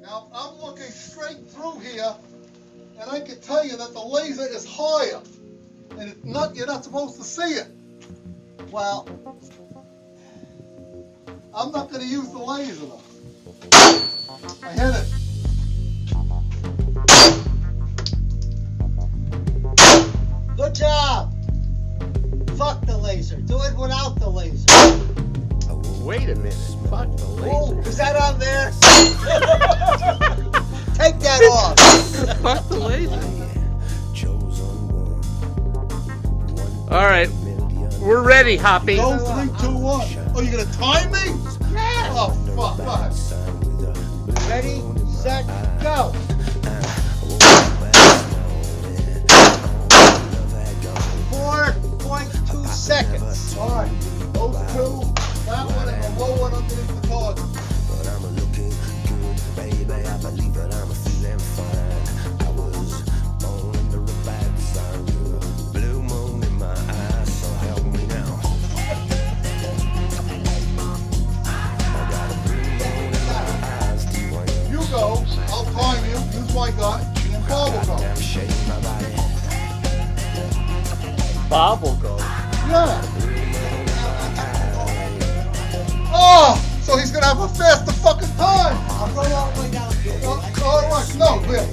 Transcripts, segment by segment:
Now, I'm looking straight through here, and I can tell you that the laser is higher, and you're not supposed to see it. Well, I'm not going to use the laser, though. I hit it. good job. Fuck the laser. Do it without the laser. Wait a minute. Fuck the Oh, laser. is that on there? Take that off. Fuck the laser. All right. We're ready, Hoppy. Go 3, 2, 1. Oh, you going to time me? Yeah. Oh, fuck. Go ahead. Ready, set, go. 4.2 seconds. All right. Those two, that one, and the low one underneath the target. But I'm looking good, baby. I believe that I'm feeling fine. I was born under a bad sign. Blue moon in my eyes, so help me now. I got a blue moon in my eyes, Dwayne. You go. I'll time you. Use my gun. And Bob will go. Damn shake my body. Bob will go. Yeah. Oh, so he's going to have a faster fucking time. I'll go all the way down here. All right. No, Bill.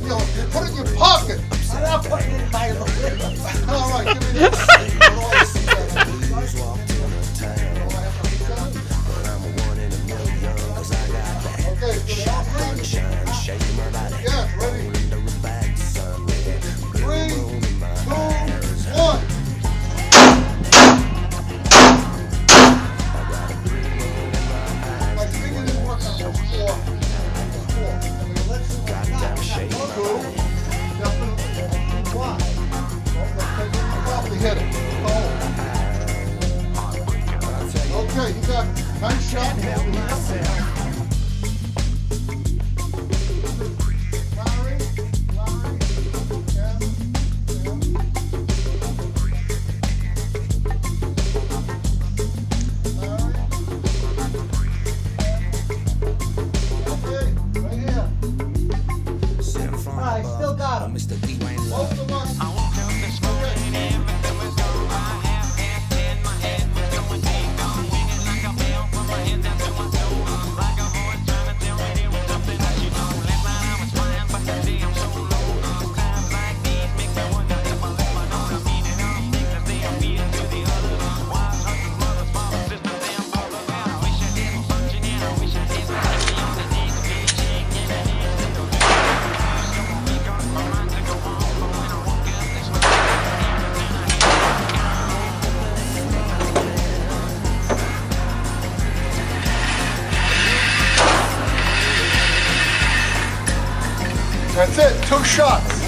Put it in your pocket. I'm not putting it in my lip. All right. Give me this. Okay, so Shine, shake my body. yeah, ready? Under a bad sun, baby. 3, 2, 1. My finger didn't work on the floor. Goddamn shake my Two. body. Definitely. Why? Probably hit it. Oh. Okay, you got nice shot. Larry, okay, right here. I still got him. Mr. Dwayne Love. Both of us. Okay. That's it, 2 shots.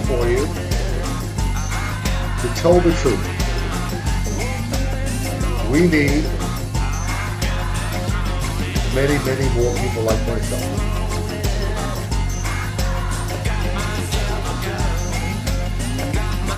For you to tell the truth. We need many, many more people like myself.